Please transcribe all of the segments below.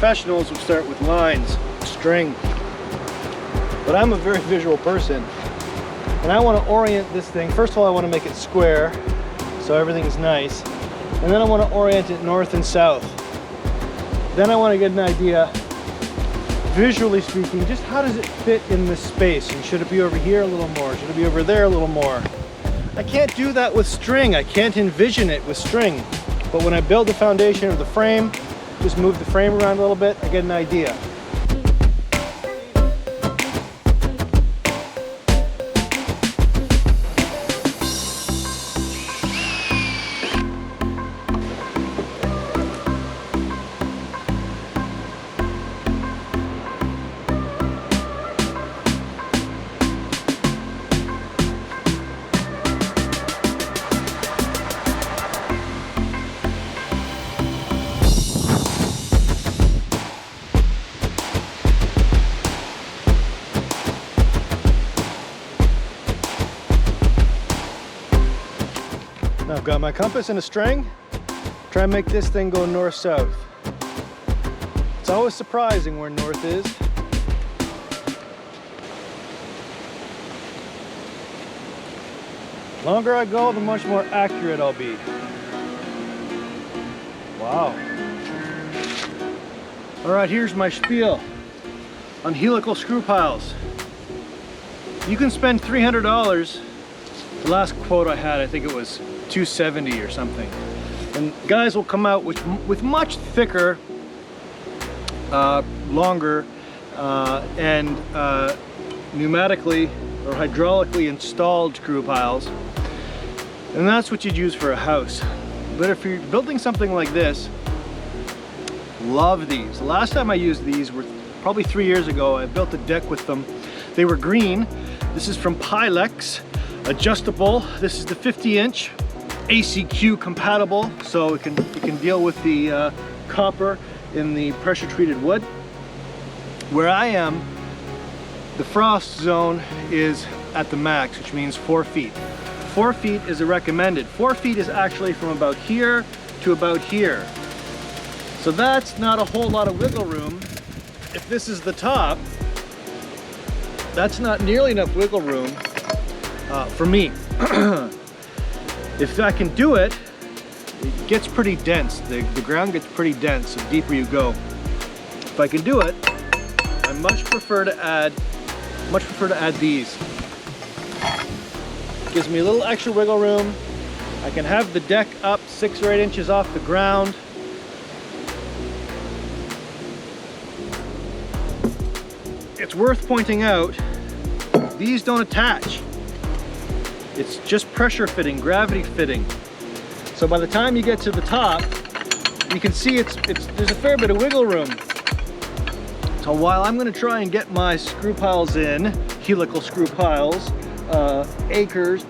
professionals would start with lines, string. But I'm a very visual person, and I want to orient this thing. First of all, I want to make it square, so everything's nice. And then I want to orient it north and south. Then I want to get an idea, visually speaking, just how does it fit in this space? And should it be over here a little more? Should it be over there a little more? I can't do that with string. I can't envision it with string. But when I build the foundation of the frame, just move the frame around a little bit, I get an idea. Now I've got my compass and a string. Try and make this thing go north-south. It's always surprising where north is. The longer I go, the much more accurate I'll be. Wow. All right, here's my spiel on helical screw piles. You can spend $300. The last quote I had, I think it was $270 or something. And guys will come out with much thicker, longer, and pneumatically or hydraulically installed screw piles. And that's what you'd use for a house. But if you're building something like this, love these. The last time I used these were probably 3 years ago. I built a deck with them. They were green. This is from Pylex. Adjustable. This is the 50-inch ACQ compatible, so it can deal with the copper in the pressure treated wood. Where I am, the frost zone is at the max, which means 4 feet. 4 feet is a recommended. 4 feet is actually from about here to about here. So that's not a whole lot of wiggle room. If this is the top, that's not nearly enough wiggle room for me. If I can do it, it gets pretty dense. The ground gets pretty dense the deeper you go. If I can do it, I much prefer to add these. Gives me a little extra wiggle room. I can have the deck up 6 or 8 inches off the ground. It's worth pointing out, these don't attach. It's just pressure fitting, gravity fitting. So by the time you get to the top, you can see there's a fair bit of wiggle room. So while I'm gonna try and get my screw piles in, helical screw piles, anchors,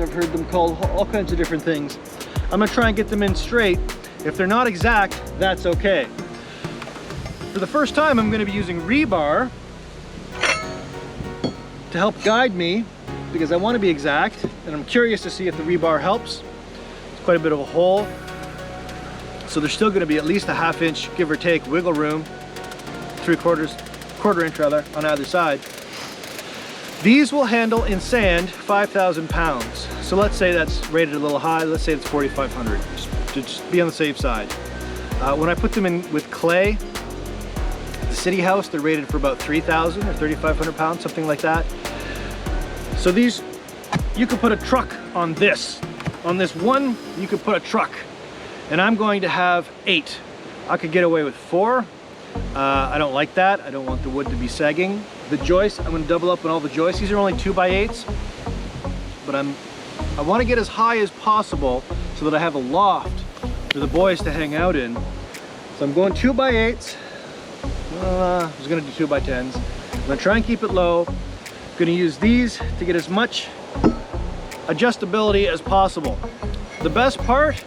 I've heard them called all kinds of different things. I'm gonna try and get them in straight. If they're not exact, that's okay. For the first time, I'm gonna be using rebar to help guide me, because I want to be exact, and I'm curious to see if the rebar helps. It's quite a bit of a hole, so there's still going to be at least a ½ inch, give or take, wiggle room, quarter inch rather, on either side. These will handle in sand 5,000 pounds. So let's say that's rated a little high. Let's say it's 4,500, just be on the safe side. When I put them in with clay, the city house, they're rated for about 3,000 or 3,500 pounds, something like that. So these, you could put a truck on this. On this one, you could put a truck. And I'm going to have 8. I could get away with 4. I don't like that. I don't want the wood to be sagging. The joists, I'm going to double up on all the joists. These are only 2x8s, but I want to get as high as possible so that I have a loft for the boys to hang out in. So I'm going 2x8s. I was going to do 2x10s. I'm going to try and keep it low. I'm going to use these to get as much adjustability as possible. The best part,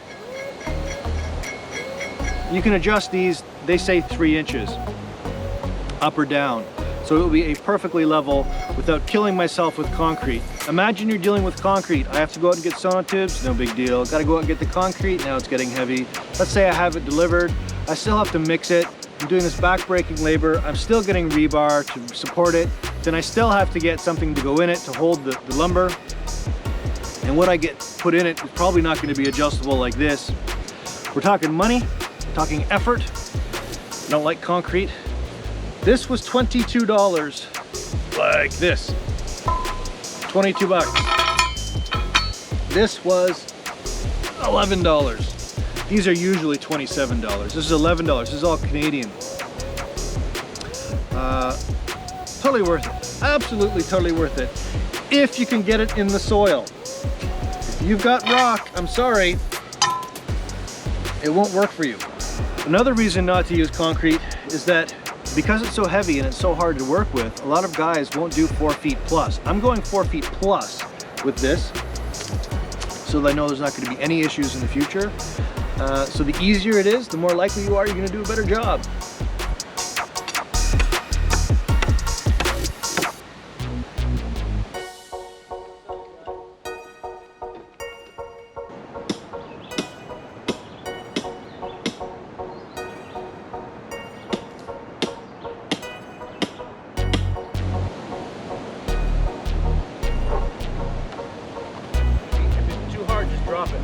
you can adjust these, they say 3 inches up or down. So it will be a perfectly level without killing myself with concrete. Imagine you're dealing with concrete. I have to go out and get sonotubes, no big deal. Gotta go out and get the concrete, now it's getting heavy. Let's say I have it delivered. I still have to mix it. I'm doing this back-breaking labor. I'm still getting rebar to support it. Then I still have to get something to go in it to hold the lumber. And what I get put in it is probably not going to be adjustable like this. We're talking money, talking effort. I don't like concrete. This was $22, like this. 22 bucks. This was $11. These are usually $27. This is $11. This is all Canadian. Totally worth it. Absolutely totally worth it. If you can get it in the soil. If you've got rock, I'm sorry, it won't work for you. Another reason not to use concrete is that because it's so heavy and it's so hard to work with, a lot of guys won't do 4 feet plus. I'm going 4 feet plus with this, so that I know there's not going to be any issues in the future. So the easier it is, the more likely you are you're going to do a better job. Drop it.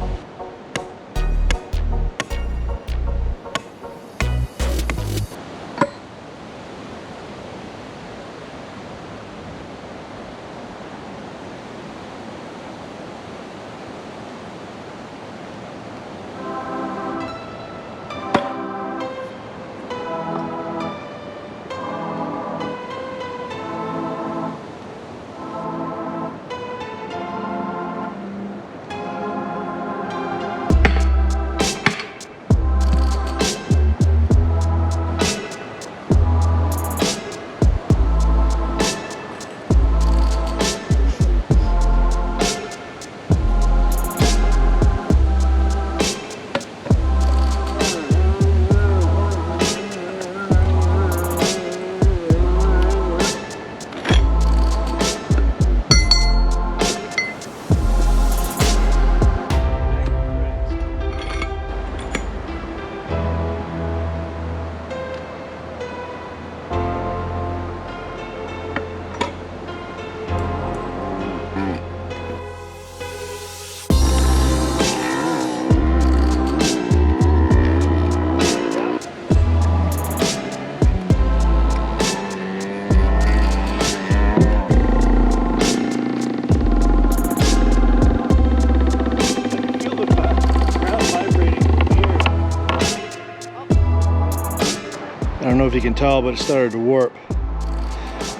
I don't know if you can tell, but it started to warp.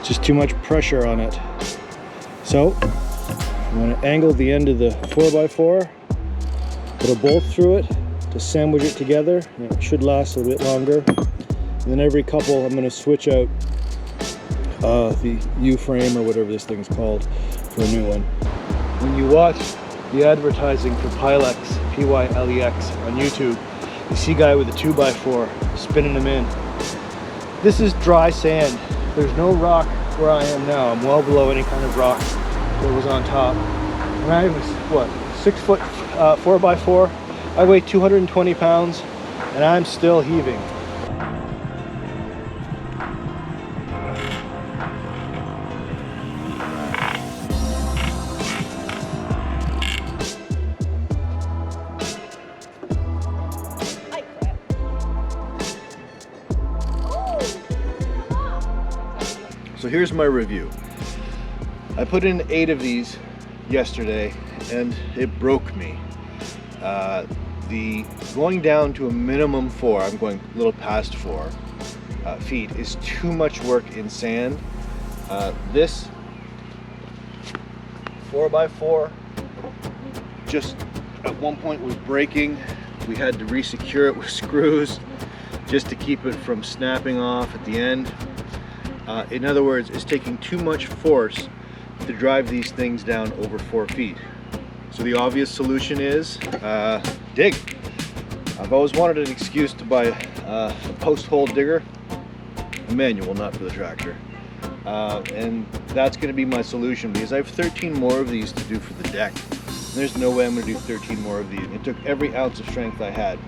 Just too much pressure on it. So I'm going to angle the end of the 4x4, put a bolt through it to sandwich it together, and it should last a bit longer. And then every couple I'm going to switch out the U-frame or whatever this thing's called for a new one. When you watch the advertising for Pylex, P-Y-L-E-X on YouTube, you see a guy with a 2x4 spinning them in. This is dry sand. There's no rock where I am now. I'm well below any kind of rock that was on top. And I was, what, 6 foot 4x4. I weigh 220 pounds and I'm still heaving. So here's my review. I put in 8 of these yesterday and it broke me. The going down to a minimum 4, I'm going a little past 4 feet, is too much work in sand. This 4x4 just at one point was breaking. We had to re-secure it with screws just to keep it from snapping off at the end. In other words, it's taking too much force to drive these things down over 4 feet. So the obvious solution is dig. I've always wanted an excuse to buy a post-hole digger, a manual, not for the tractor. And that's going to be my solution because I have 13 more of these to do for the deck. There's no way I'm going to do 13 more of these. It took every ounce of strength I had.